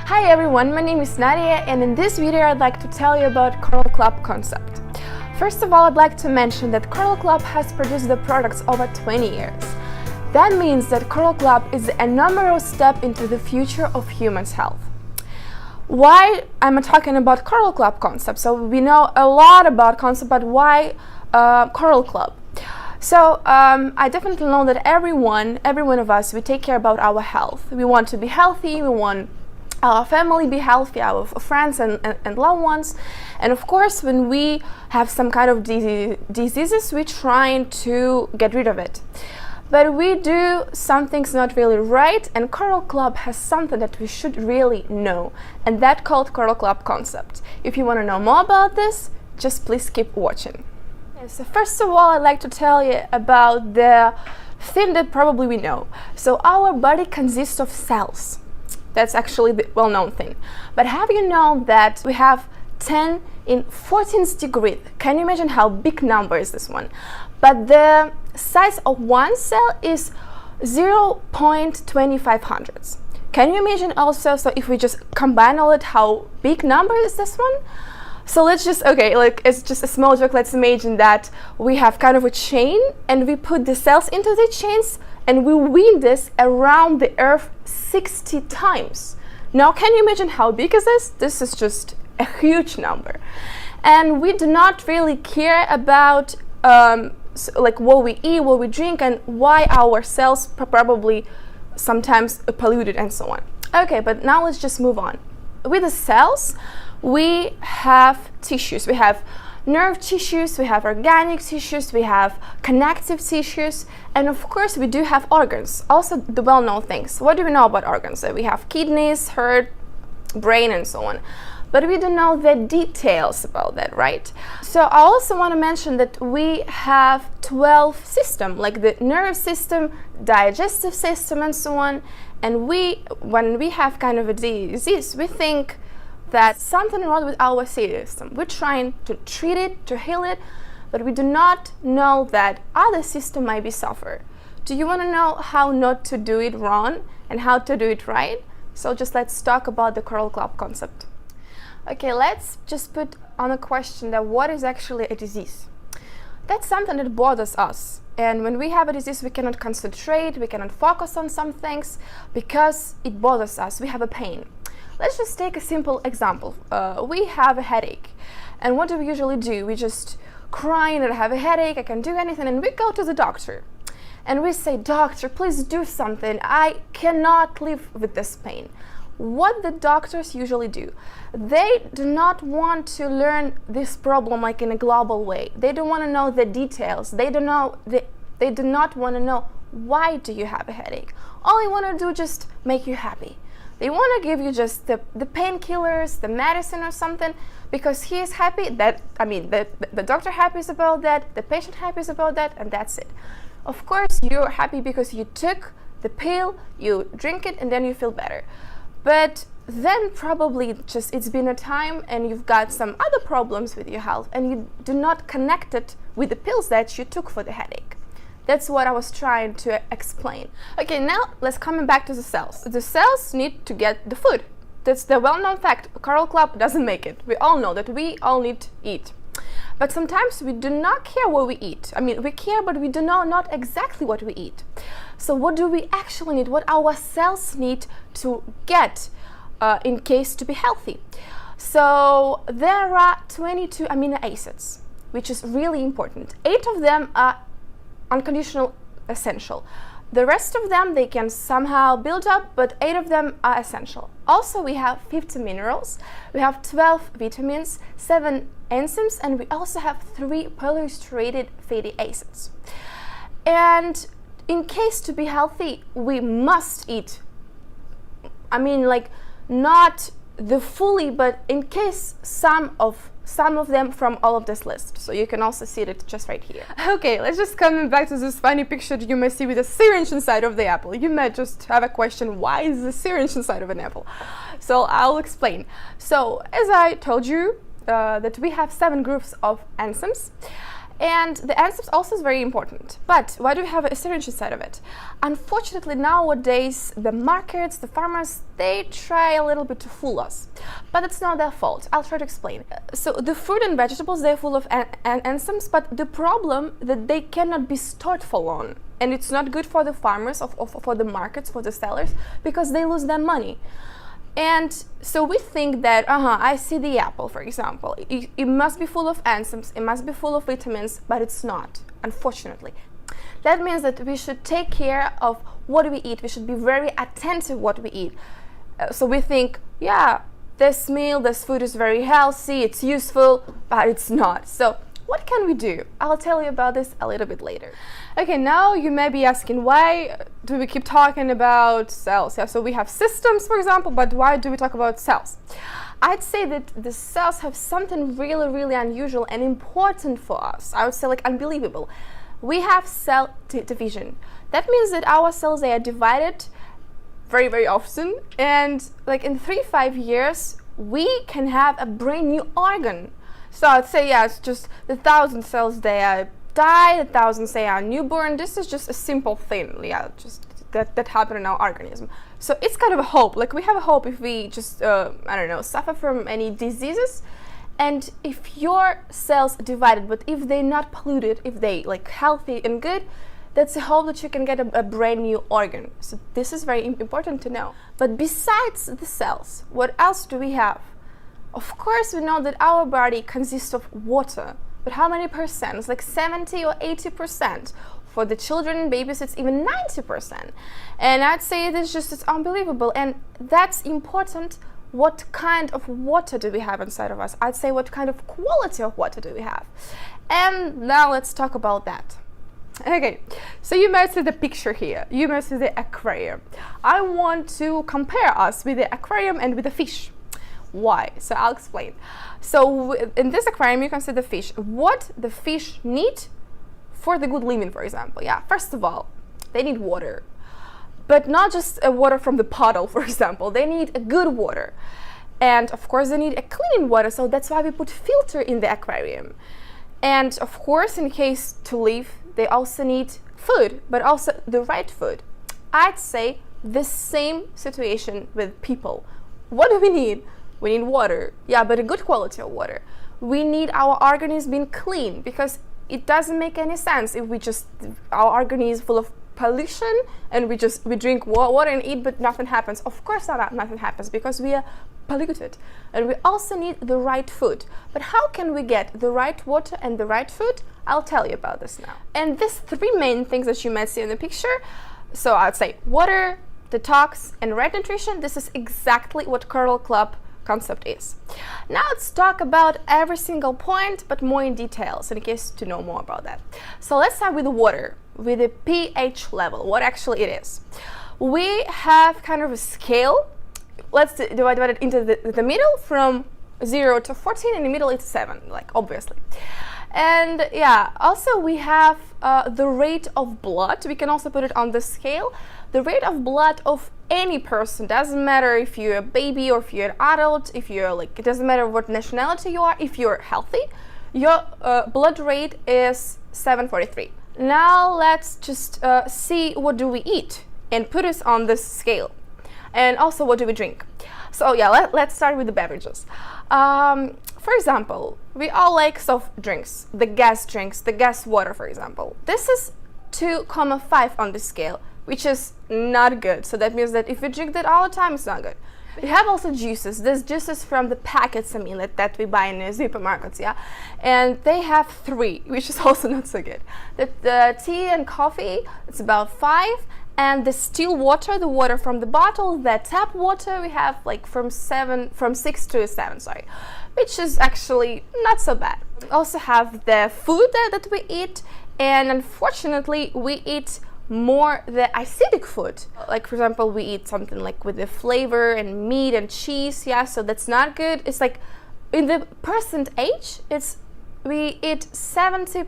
Hi everyone, my name is Nadia, and in this video I'd like to tell you about Coral Club concept. First of all, I'd like to mention that Coral Club has produced the products over 20 years. That means that Coral Club is a numerical step into the future of humans' health. Why I'm talking about Coral Club concept? So we know a lot about concept, but why Coral Club? So I definitely know that every one of us, we take care about our health. We want to be healthy, we want our family be healthy, our friends and loved ones. And of course, when we have some kind of diseases, we're trying to get rid of it. But we do some things not really right, and Coral Club has something that we should really know, and that called Coral Club concept. If you want to know more about this, just please keep watching. So first of all, I'd like to tell you about the thing that probably we know. So our body consists of cells. That's actually the well-known thing. But have you known that we have 10 in 14th degree? Can you imagine how big number is this one? But the size of one cell is 0.2500. Can you imagine also, so if we just combine all it, how big number is this one? So let's just, it's just a small joke. Let's imagine that we have kind of a chain and we put the cells into the chains and we wind this around the earth 60 times. Now, can you imagine how big is this? This is just a huge number. And we do not really care about what we eat, what we drink, and why our cells probably sometimes polluted and so on. Okay, but now let's just move on. With the cells, we have tissues. We have nerve tissues, we have organic tissues, we have connective tissues, and of course we do have organs, also the well-known things. What do we know about organs? So we have kidneys, heart, brain, and so on. But we don't know the details about that, right? So I also want to mention that we have 12 systems, like the nerve system, digestive system, and so on. And when we have kind of a disease, we think that something wrong with our system. We're trying to treat it, to heal it, but we do not know that other system might be suffer. Do you want to know how not to do it wrong and how to do it right? So just let's talk about the Coral Club concept. Okay, let's just put on a question that what is actually a disease? That's something that bothers us. And when we have a disease, we cannot concentrate, we cannot focus on some things because it bothers us, we have a pain. Let's just take a simple example. We have a headache, and what do we usually do? We just cry and I have a headache, I can't do anything, and we go to the doctor. And we say, doctor, please do something. I cannot live with this pain. What the doctors usually do, they do not want to learn this problem like in a global way. They don't want to know the details. They do not want to know why do you have a headache. All they want to do is just make you happy. They want to give you just the painkillers, the medicine or something, because he is happy, the doctor happy is about that, the patient happy is about that, and that's it. Of course, you're happy because you took the pill, you drink it, and then you feel better. But then probably just it's been a time and you've got some other problems with your health and you do not connect it with the pills that you took for the headache. That's what I was trying to explain. Okay, now let's come back to the cells. The cells need to get the food. That's the well-known fact. Coral Club doesn't make it. We all know that we all need to eat. But sometimes we do not care what we eat. We care, but we do not exactly what we eat. So what do we actually need? What our cells need to get in case to be healthy? So there are 22 amino acids, which is really important. 8 of them are unconditional essential. The rest of them they can somehow build up, but 8 of them are essential. Also, we have 50 minerals, we have 12 vitamins, 7 enzymes, and we also have 3 polyunsaturated fatty acids. And in case to be healthy, we must eat. Not the fully, but in case some of them from all of this list. So you can also see it just right here. Okay, let's just come back to this funny picture that you may see with a syringe inside of the apple. You might just have a question, why is the syringe inside of an apple? So I'll explain. So as I told you, that we have 7 groups of enzymes, And the enzymes also is very important. But why do we have a syringe inside of it? Unfortunately, nowadays, the markets, the farmers, they try a little bit to fool us. But it's not their fault. I'll try to explain. So the fruit and vegetables, they're full of enzymes, but the problem that they cannot be stored for long. And it's not good for the farmers, for the markets, for the sellers, because they lose their money. And so we think that, I see the apple, for example. It must be full of enzymes, it must be full of vitamins, but it's not, unfortunately. That means that we should take care of what we eat. We should be very attentive what we eat. So we think, yeah, this meal, this food is very healthy, it's useful, but it's not. So what can we do? I'll tell you about this a little bit later. Okay, now you may be asking, why do we keep talking about cells? Yeah, so we have systems, for example, but why do we talk about cells? I'd say that the cells have something really, really unusual and important for us. I would say like unbelievable. We have cell division. That means that our cells, they are divided very, very often. And like in 3-5 years, we can have a brand new organ. So I'd say, yeah, it's just the 1,000 cells, they are die, 1,000 say are newborn. This is just a simple thing, yeah, just that happened in our organism. So it's kind of a hope, like we have a hope if we just, suffer from any diseases. And if your cells divided, but if they're not polluted, if they like healthy and good, that's a hope that you can get a brand new organ. So this is very important to know. But besides the cells, what else do we have? Of course, we know that our body consists of water. But how many percent? It's like 70 or 80%. For the children and babies, it's even 90%. And I'd say it's unbelievable. And that's important. What kind of water do we have inside of us? I'd say what kind of quality of water do we have? And now let's talk about that. Okay, so you might see the picture here. You might see the aquarium. I want to compare us with the aquarium and with the fish. Why? So I'll explain. So in this aquarium, you can see the fish. What the fish need for the good living, for example. Yeah, first of all, they need water. But not just water from the bottle, for example. They need a good water. And of course, they need a clean water. So that's why we put filter in the aquarium. And of course, in case to live, they also need food, but also the right food. I'd say the same situation with people. What do we need? We need water, yeah, but a good quality of water. We need our organism being clean, because it doesn't make any sense if our organism is full of pollution and we drink water and eat, but nothing happens. Of course nothing happens, because we are polluted. And we also need the right food. But how can we get the right water and the right food? I'll tell you about this now. And these 3 main things that you might see in the picture, so I'd say water, detox, and right nutrition, this is exactly what Curl Club concept is. Now let's talk about every single point, but more in details, in case to know more about that. So let's start with the water, with the pH level, what actually it is. We have kind of a scale. Let's divide it into the middle from 0 to 14, in the middle it's 7, like obviously. And yeah, also we have the rate of blood. We can also put it on the scale. The rate of blood of any person, doesn't matter if you're a baby or if you're an adult, if you're like, it doesn't matter what nationality you are, if you're healthy, your blood rate is 743. Now let's just see what do we eat and put us on this scale. And also what do we drink? So yeah, let's start with the beverages. For example, we all like soft drinks, the gas drinks, the gas water, for example. This is 2,5 on the scale, which is not good. So that means that if you drink that all the time, it's not good. We have also juices. There's juices from the packets, that we buy in the supermarkets, yeah? And they have 3, which is also not so good. The tea and coffee, it's about 5. And the still water, the water from the bottle, the tap water, we have like from 6 to 7, sorry, which is actually not so bad. We also have the food that we eat, and unfortunately we eat more the acidic food. Like for example, we eat something like with the flavor and meat and cheese, yeah, so that's not good. It's like in the present age, we eat 70%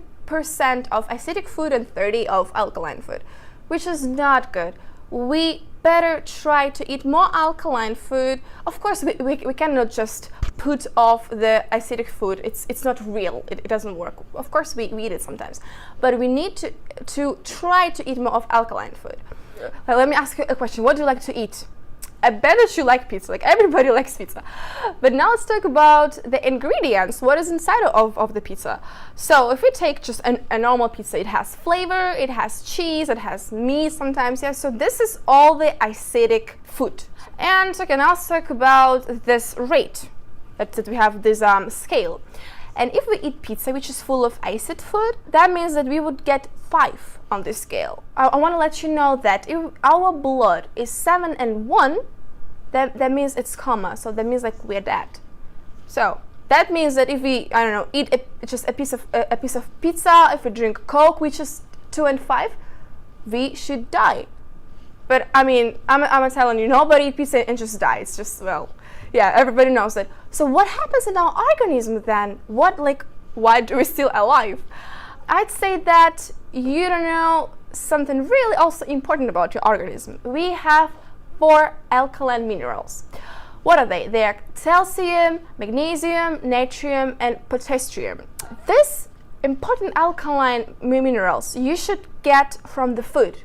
of acidic food and 30% of alkaline food, which is not good. We better try to eat more alkaline food. Of course, we cannot just put off the acidic food. It's not real. It doesn't work. Of course, we eat it sometimes, but we need to try to eat more of alkaline food. Let me ask you a question. What do you like to eat? I bet that you like pizza. Like, everybody likes pizza. But now let's talk about the ingredients. What is inside of the pizza? So if we take just a normal pizza, it has flavor, it has cheese, it has meat sometimes. Yeah. So this is all the acidic food. And okay, now let's talk about this rate that we have this scale. And if we eat pizza which is full of acid food, that means that we would get 5 on this scale. I want to let you know that if our blood is 7 and 1, that means it's coma. So that means like we're dead. So that means that if we, I don't know, eat just a piece of pizza, if we drink Coke which is 2 and 5, we should die. But I mean, I'm telling you, nobody eat pizza and just die. It's just, well, yeah, everybody knows that. So what happens in our organism then? Why do we still alive? I'd say that you don't know something really also important about your organism. We have 4 alkaline minerals. What are they? They are calcium, magnesium, natrium, and potassium. These important alkaline minerals you should get from the food,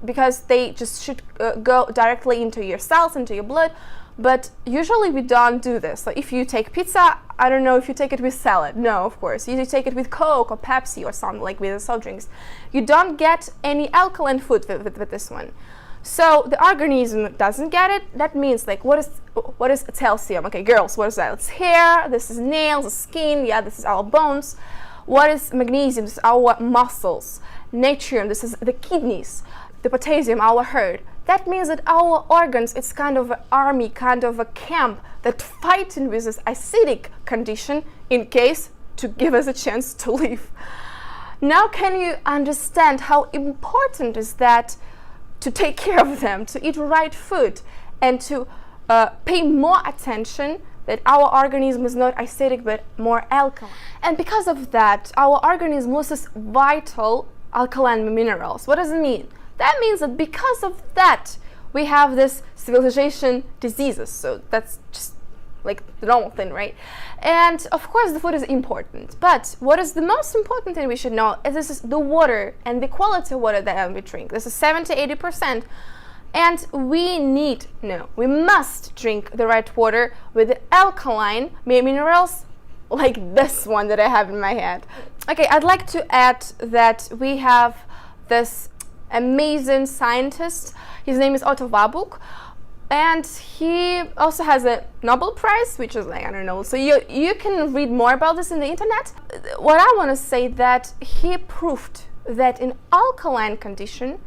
because they just should go directly into your cells, into your blood. But usually we don't do this. So if you take pizza, I don't know if you take it with salad. No, of course. You take it with Coke or Pepsi or something, like with the soft drinks. You don't get any alkaline food with this one. So the organism doesn't get it. That means, like, what is calcium? Okay, girls, what is that? It's hair, this is nails, the skin, yeah, this is our bones. What is magnesium? This is our muscles. Natrium, this is the kidneys. The potassium, our heart. That means that our organs, it's kind of an army, kind of a camp that fighting with this acidic condition in case to give us a chance to live. Now can you understand how important is that to take care of them, to eat right food, and to pay more attention that our organism is not acidic but more alkaline. And because of that, our organism loses vital alkaline minerals. What does it mean? That means that because of that, we have this civilization diseases. So that's just like the normal thing, right? And of course the food is important, but what is the most important thing we should know is this is the water and the quality of water that we drink. This is 70-80%. And we must drink the right water with the alkaline minerals like this one that I have in my head. Okay, I'd like to add that we have this amazing scientist. His name is Otto Warburg, and he also has a Nobel Prize, which is like, I don't know, so you can read more about this in the internet. What I want to say that he proved that in alkaline condition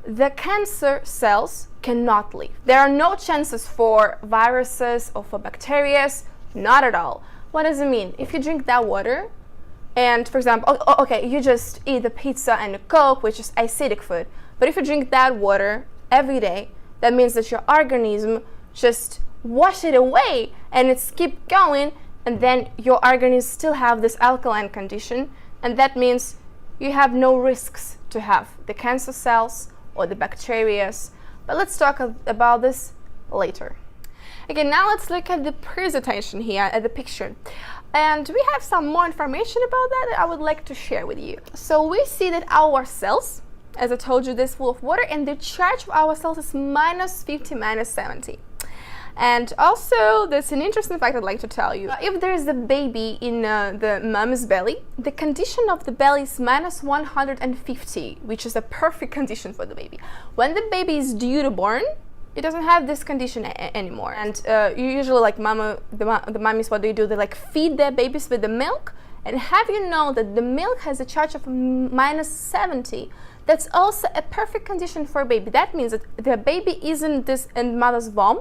the cancer cells cannot live. There are no chances for viruses or for bacteria, not at all. What does it mean? If you drink that water, and for example, okay, you just eat the pizza and the Coke, which is acidic food, but if you drink that water every day, that means that your organism just wash it away and it's keep going, and then your organism still have this alkaline condition, and that means you have no risks to have the cancer cells or the bacteria. But let's talk about this later. Okay, now let's look at the presentation here at the picture. And we have some more information about that I would like to share with you. So we see that our cells, as I told you, this full of water, and the charge of our cells is -50, -70. And also, there's an interesting fact I'd like to tell you. If there's a baby in the mom's belly, the condition of the belly is -150, which is a perfect condition for the baby. When the baby is due to born, it doesn't have this condition anymore. And usually, like the mummies, what do? They like feed their babies with the milk. And have you know that the milk has a charge of -70? That's also a perfect condition for a baby. That means that the baby isn't this in mother's womb.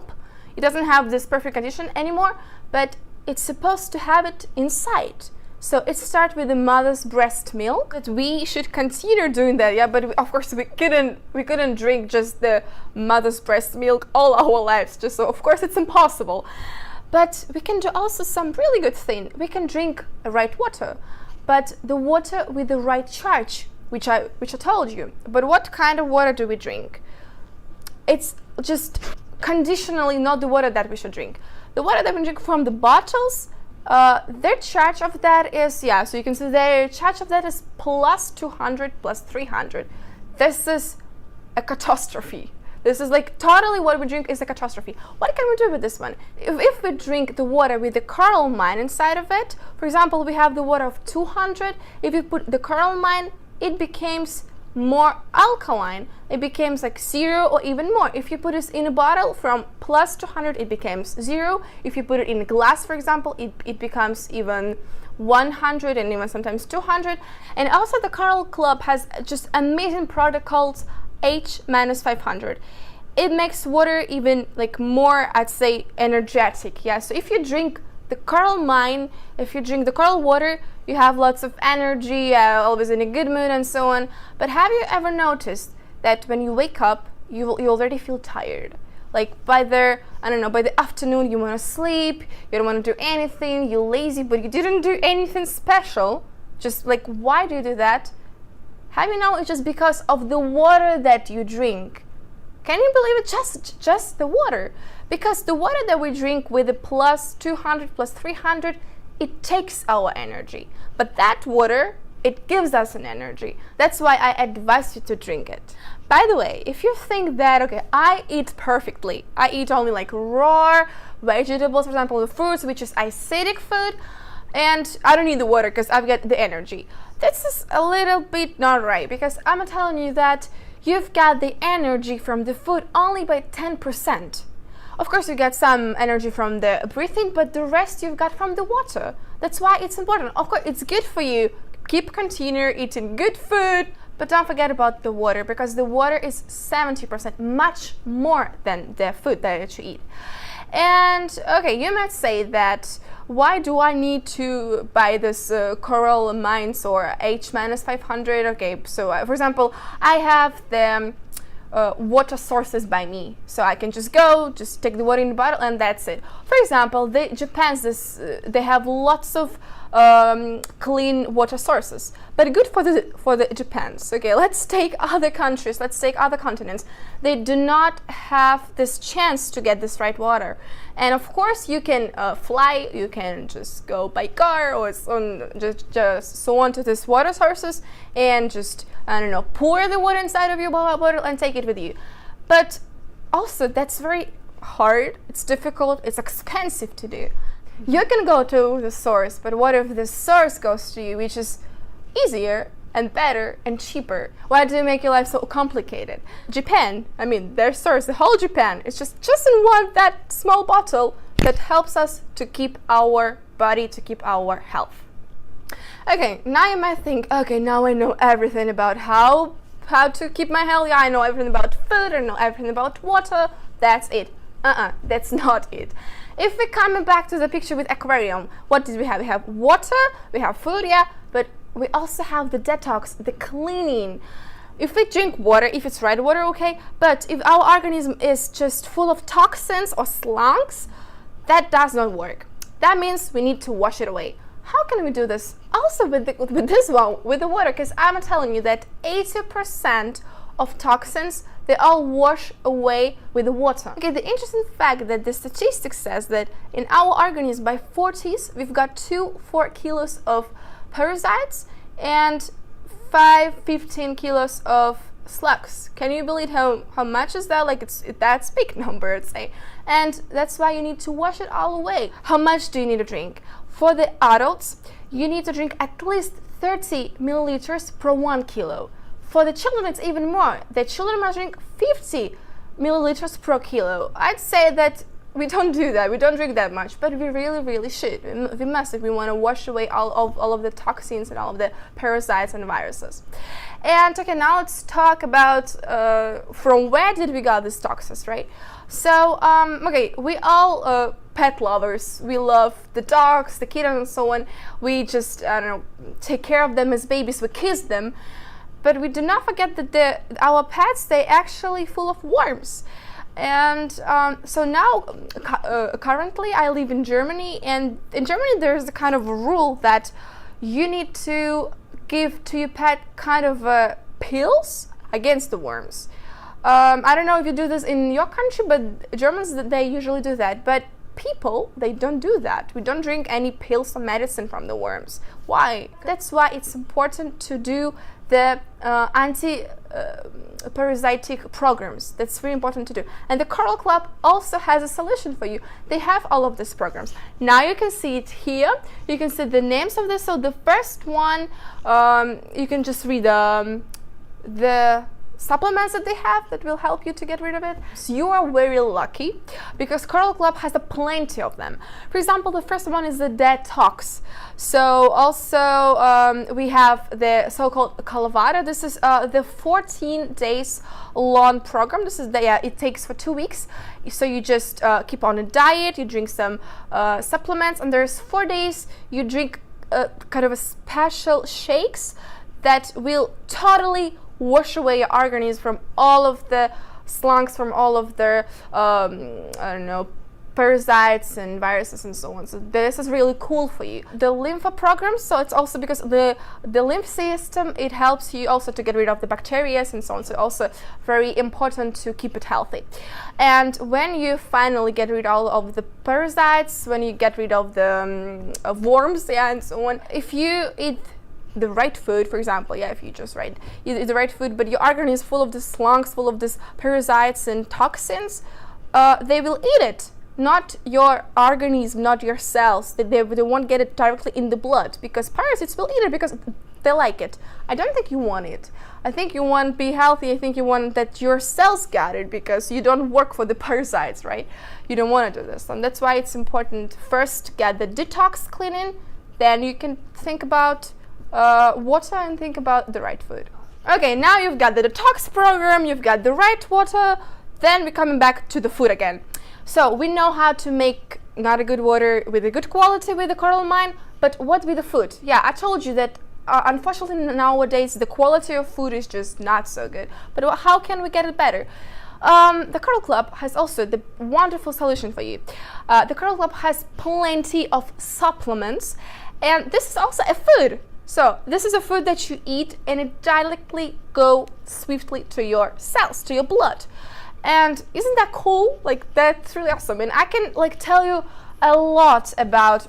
It doesn't have this perfect condition anymore, but it's supposed to have it inside. So it starts with the mother's breast milk. That we should consider doing that, yeah. But of course we couldn't drink just the mother's breast milk all our lives. Just so of course it's impossible. But we can do also some really good thing. We can drink the right water, but the water with the right charge, which I told you. But what kind of water do we drink? It's just conditionally not the water that we should drink. The water that we drink from the bottles, their charge of that is, yeah, so you can see their charge of that is plus 200, plus 300. This is a catastrophe. This is like totally what we drink is a catastrophe. What can we do with this one? If we drink the water with the coralline inside of it, for example, we have the water of 200. If you put the coralline, it becomes more alkaline. It becomes like 0 or even more. If you put it in a bottle from plus 200, it becomes 0. If you put it in a glass, for example, it becomes even 100 and even sometimes 200. And also the Coral Club has just amazing product called H-500. It makes water even like more, I'd say, energetic. Yeah, so if you drink the coral mine, if you drink the coral water, you have lots of energy, always in a good mood and so on. But have you ever noticed that when you wake up, you already feel tired? Like by the afternoon you want to sleep, you don't want to do anything, you're lazy, but you didn't do anything special. Just like, why do you do that? Have you know it's just because of the water that you drink? Can you believe it? Just the water. Because the water that we drink with the plus 200, plus 300, it takes our energy. But that water, it gives us an energy. That's why I advise you to drink it. By the way, if you think that, okay, I eat perfectly, I eat only like raw vegetables, for example, the fruits, which is acidic food, and I don't need the water because I've got the energy. This is a little bit not right, because I'm telling you that you've got the energy from the food only by 10%. Of course, you get some energy from the breathing, but the rest you've got from the water. That's why it's important. Of course, it's good for you. Continue eating good food, but don't forget about the water, because the water is 70%, much more than the food that you eat. And okay, you might say that, why do I need to buy this coral mines or H-500? Okay, so for example, I have the water sources by me, so I can just take the water in the bottle and that's it. For example, they have lots of clean water sources, but good for the Japans. Okay, let's take other countries, let's take other continents. They do not have this chance to get this right water. And of course, you can fly, you can just go by car or just so on to these water sources and just, I don't know, pour the water inside of your bottle and take it with you. But also, that's very hard, it's difficult, it's expensive to do. You can go to the source, but what if the source goes to you, which is easier and better and cheaper? Why do you make your life so complicated? Japan, I mean, their source, the whole Japan, it's just in that small bottle that helps us to keep our body, to keep our health. Okay, now you might think, okay, now I know everything about how to keep my health. Yeah, I know everything about food, I know everything about water. That's it. That's not it. If we're coming back to the picture with aquarium, what did we have? We have water, we have food, yeah, but we also have the detox, the cleaning. If we drink water, if it's right water, okay, but if our organism is just full of toxins or slunks, that does not work. That means we need to wash it away. How can we do this? Also with this one, with the water, because I'm telling you that 80% of toxins, they all wash away with the water. Okay, the interesting fact that the statistics says that in our organism by 40s, we've got 4 kilos of parasites and 15 kilos of slugs. Can you believe how much is that? Like that's big number, I'd say. And that's why you need to wash it all away. How much do you need to drink? For the adults, you need to drink at least 30 milliliters per 1 kilo. For the children, it's even more. The children must drink 50 milliliters per kilo. I'd say that we don't do that. We don't drink that much, but we really, really should. We must if we want to wash away all of the toxins and all of the parasites and viruses. And okay, now let's talk about from where did we get these toxins, right? So, okay, we all pet lovers. We love the dogs, the kittens, and so on. We just, I don't know, take care of them as babies. We kiss them. But we do not forget that our pets, they actually full of worms. And so now, currently I live in Germany, and in Germany there's a kind of a rule that you need to give to your pet kind of pills against the worms. I don't know if you do this in your country, but Germans, they usually do that. But people, they don't do that. We don't drink any pills or medicine from the worms. Why? That's why it's important to do the anti-parasitic programs. That's very important to do. And the Coral Club also has a solution for you. They have all of these programs. Now you can see it here. You can see the names of this. So the first one, you can just read the supplements that they have that will help you to get rid of it. So you are very lucky because Coral Club has plenty of them. For example, the first one is the detox. So also we have the so-called Calavada. This is the 14 days long program. This is it takes for 2 weeks. So you just keep on a diet, you drink some supplements, and there's 4 days you drink kind of a special shakes that will totally wash away your organism from all of the slunks, from all of their I don't know, parasites and viruses and so on. So this is really cool for you. The lymph program, so it's also because the lymph system, it helps you also to get rid of the bacteria and so on. So also very important to keep it healthy. And when you finally get rid of all of the parasites, when you get rid of the worms, and so on, if you eat the right food, for example, if you just eat the right food, but your organism is full of these slunks, full of these parasites and toxins, they will eat it. Not your organism, not your cells. They won't get it directly in the blood, because parasites will eat it because they like it. I don't think you want it. I think you want to be healthy. I think you want that your cells get it, because you don't work for the parasites, right? You don't want to do this. And that's why it's important first get the detox cleaning, then you can think about water and think about the right food. Okay, now you've got the detox program, you've got the right water, then we're coming back to the food again. So we know how to make not a good water with a good quality with the coral mine, but what with the food? Yeah, I told you that unfortunately nowadays the quality of food is just not so good. But how can we get it better? The Coral Club has also the wonderful solution for you. The Coral Club has plenty of supplements, and this is also a food. So this is a food that you eat and it directly go swiftly to your cells, to your blood. And isn't that cool? Like, that's really awesome. And I can tell you a lot about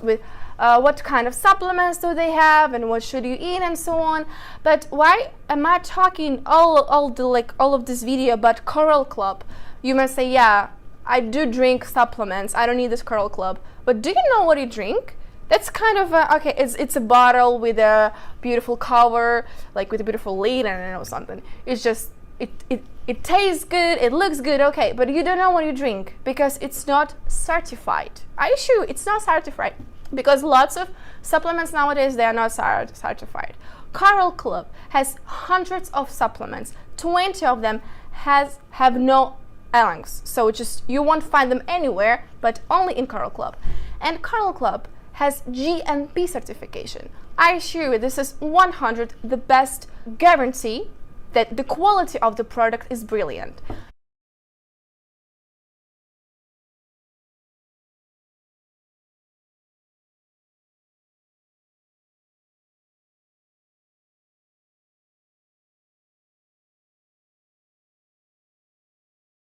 what kind of supplements do they have and what should you eat and so on. But why am I talking all of this video about Coral Club? You may say, yeah, I do drink supplements. I don't need this Coral Club. But do you know what you drink? That's kind of okay. It's a bottle with a beautiful cover, like with a beautiful lid, and I don't know, something. It's just it tastes good, it looks good, okay, but you don't know what you drink because it's not certified. I assure you, it's not certified, because lots of supplements nowadays, they are not certified. Coral Club has hundreds of supplements. 20 of them have no lungs, so just you won't find them anywhere, but only in Coral Club. And Coral Club has GMP certification. I assure you, this is 100 the best guarantee that the quality of the product is brilliant.